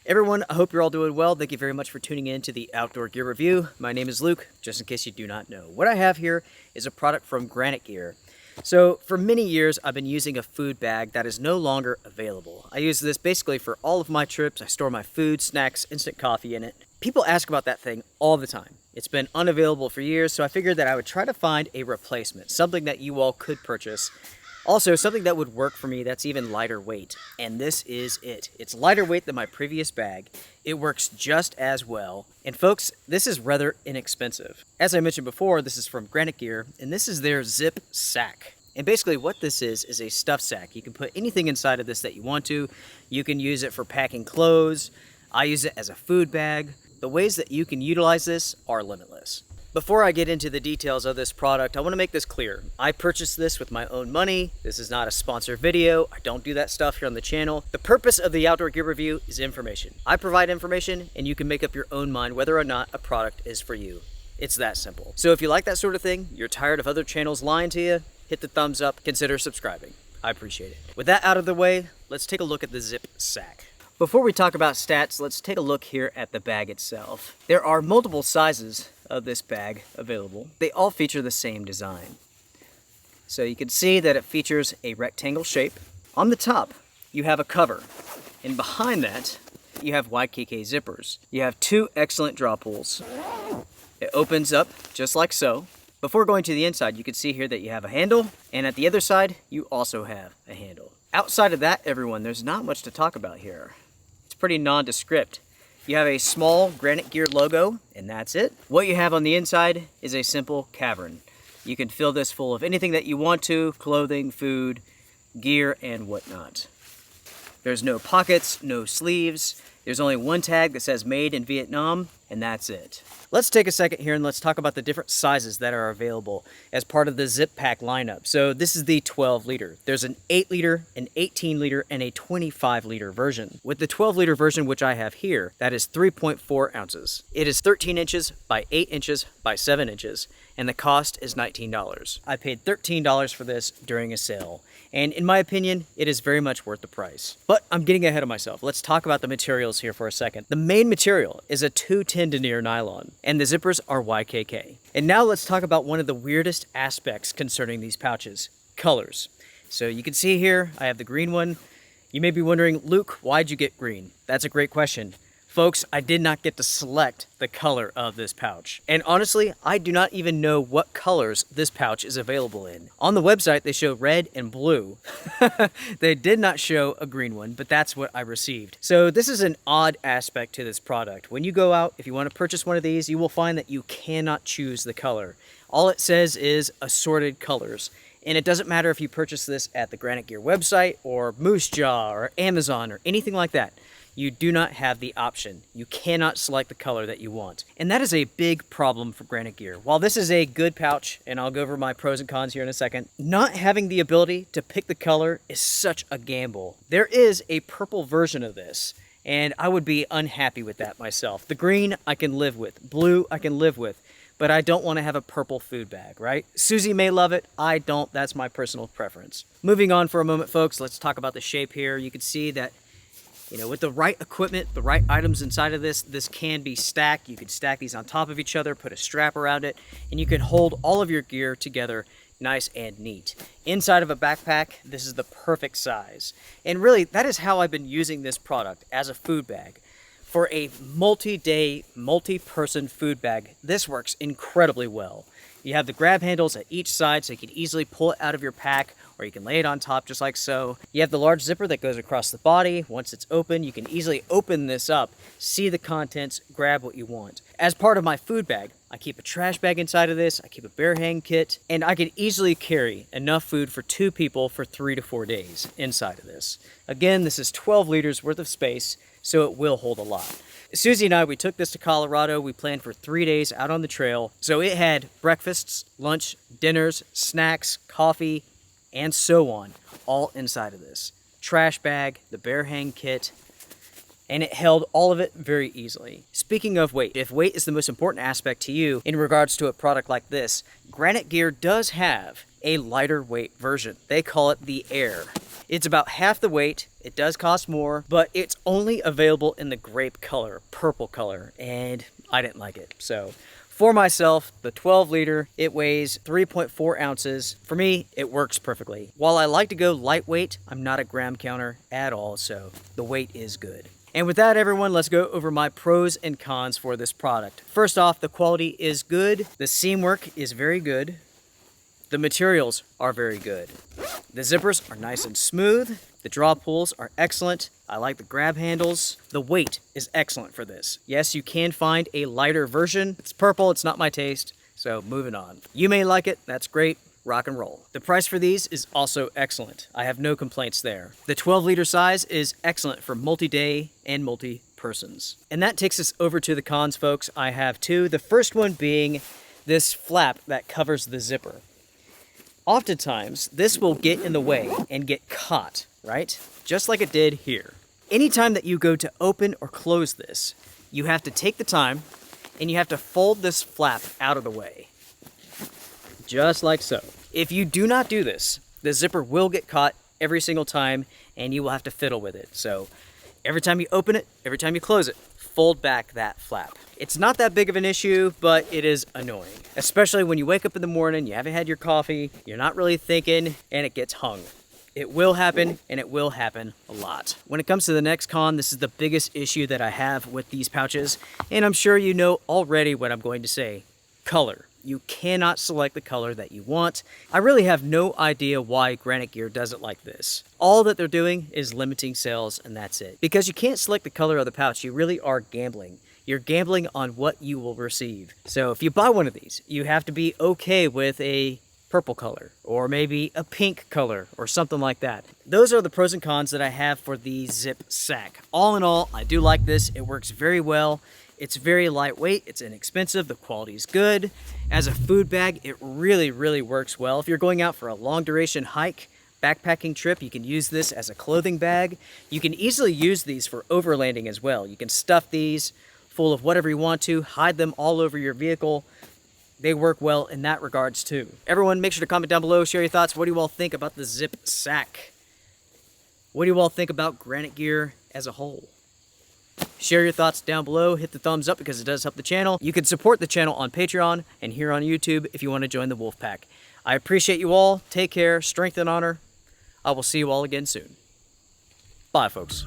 Everyone, I hope you're all doing well. Thank you very much for tuning in to the Outdoor Gear Review. My name is Luke, just in case you do not know. What I have here is a product from Granite Gear. So for many years, I've been using a food bag that is no longer available. I use this basically for all of my trips. I store my food, snacks, instant coffee in it. People ask about that thing all the time. It's been unavailable for years, so I figured that I would try to find a replacement, something that you all could purchase. Also, something that would work for me that's even lighter weight, and this is it. It's lighter weight than my previous bag. It works just as well, and folks, this is rather inexpensive. As I mentioned before, this is from Granite Gear, and this is their ZippSack. And basically what this is a stuff sack. You can put anything inside of this that you want to. You can use it for packing clothes. I use it as a food bag. The ways that you can utilize this are limitless. Before I get into the details of this product, I want to make this clear. I purchased this with my own money. This is not a sponsored video. I don't do that stuff here on the channel. The purpose of the Outdoor Gear Review is information. I provide information and you can make up your own mind whether or not a product is for you. It's that simple. So if you like that sort of thing, you're tired of other channels lying to you, hit the thumbs up, consider subscribing. I appreciate it. With that out of the way, let's take a look at the ZippSack. Before we talk about stats, let's take a look here at the bag itself. There are multiple sizes of this bag available. They all feature the same design. So you can see that it features a rectangle shape. On the top, you have a cover. And behind that, you have YKK zippers. You have two excellent draw pulls. It opens up just like so. Before going to the inside, you can see here that you have a handle, and at the other side, you also have a handle. Outside of that, everyone, there's not much to talk about here. It's pretty nondescript. You have a small Granite Gear logo, and that's it. What you have on the inside is a simple cavern. You can fill this full of anything that you want to, clothing, food, gear, and whatnot. There's no pockets, no sleeves. There's only one tag that says made in Vietnam, and that's it. Let's take a second here and let's talk about the different sizes that are available as part of the Zip Pack lineup. So this is the 12 liter. There's an 8 liter, an 18 liter, and a 25 liter version. With the 12 liter version, which I have here, that is 3.4 ounces. It is 13 inches by 8 inches by 7 inches, and the cost is $19. I paid $13 for this during a sale, and in my opinion, it is very much worth the price. But I'm getting ahead of myself. Let's talk about the materials here for a second. The main material is a 210 denier nylon, and the zippers are YKK. And now let's talk about one of the weirdest aspects concerning these pouches, colors. So you can see here, I have the green one. You may be wondering, Luke, why'd you get green? That's a great question. Folks, I did not get to select the color of this pouch. And honestly, I do not even know what colors this pouch is available in. On the website, they show red and blue. They did not show a green one, but that's what I received. So this is an odd aspect to this product. When you go out, if you want to purchase one of these, you will find that you cannot choose the color. All it says is assorted colors. And it doesn't matter if you purchase this at the Granite Gear website or Moose Jaw or Amazon or anything like that. You do not have the option. You cannot select the color that you want. And that is a big problem for Granite Gear. While this is a good pouch, and I'll go over my pros and cons here in a second, not having the ability to pick the color is such a gamble. There is a purple version of this, and I would be unhappy with that myself. The green I can live with, blue I can live with, but I don't want to have a purple food bag, right? Susie may love it, I don't, that's my personal preference. Moving on for a moment, folks, let's talk about the shape here. You can see that with the right equipment, the right items inside of this can be stacked. You can stack these on top of each other, put a strap around it, and you can hold all of your gear together nice and neat. Inside of a backpack, this is the perfect size. And really, that is how I've been using this product as a food bag. For a multi-day, multi-person food bag, this works incredibly well. You have the grab handles at each side so you can easily pull it out of your pack, or you can lay it on top just like so. You have the large zipper that goes across the body. Once it's open, you can easily open this up, see the contents, grab what you want. As part of my food bag, I keep a trash bag inside of this, I keep a bear hang kit, and I can easily carry enough food for 2 people for 3 to 4 days inside of this. Again, this is 12 liters worth of space, so it will hold a lot. Susie and I, we took this to Colorado. We planned for 3 days out on the trail. So it had breakfasts, lunch, dinners, snacks, coffee, and so on, all inside of this. Trash bag, the bear hang kit, and it held all of it very easily. Speaking of weight, if weight is the most important aspect to you in regards to a product like this, Granite Gear does have a lighter weight version. They call it the Air. It's about half the weight. It does cost more, but it's only available in the grape color, purple color, and I didn't like it. So for myself, the 12 liter, it weighs 3.4 ounces. For me, it works perfectly. While I like to go lightweight, I'm not a gram counter at all, so the weight is good. And with that, everyone, let's go over my pros and cons for this product. First off, the quality is good. The seam work is very good. The materials are very good. The zippers are nice and smooth. The draw pulls are excellent. I like the grab handles. The weight is excellent for this. Yes, you can find a lighter version. It's purple, it's not my taste, so moving on. You may like it, that's great. Rock and roll. The price for these is also excellent. I have no complaints there. The 12 liter size is excellent for multi-day and multi-persons. And that takes us over to the cons, folks. I have two. The first one being this flap that covers the zipper. Oftentimes, this will get in the way and get caught, right? Just like it did here. Anytime that you go to open or close this, you have to take the time and you have to fold this flap out of the way. Just like so. If you do not do this, the zipper will get caught every single time and you will have to fiddle with it. So every time you open it, every time you close it, fold back that flap. It's not that big of an issue, but it is annoying. Especially when you wake up in the morning, you haven't had your coffee, you're not really thinking, and it gets hung. It will happen, and it will happen a lot. When it comes to the next con, this is the biggest issue that I have with these pouches, and I'm sure you know already what I'm going to say. Color. You cannot select the color that you want. I really have no idea why Granite Gear does it like this. All that they're doing is limiting sales, and that's it. Because you can't select the color of the pouch, you really are gambling. You're gambling on what you will receive. So if you buy one of these, you have to be okay with a purple color, or maybe a pink color, or something like that. Those are the pros and cons that I have for the ZippSack. All in all, I do like this. It works very well. It's very lightweight, it's inexpensive, the quality is good. As a food bag, it really, really works well. If you're going out for a long duration hike, backpacking trip, you can use this as a clothing bag. You can easily use these for overlanding as well. You can stuff these full of whatever you want to, hide them all over your vehicle. They work well in that regards too. Everyone, make sure to comment down below, share your thoughts. What do you all think about the ZippSack? What do you all think about Granite Gear as a whole? Share your thoughts down below, hit the thumbs up because it does help the channel. You can support the channel on Patreon and here on YouTube if you want to join the Wolf Pack. I appreciate you all. Take care, strength and honor. I will see you all again soon. Bye, folks.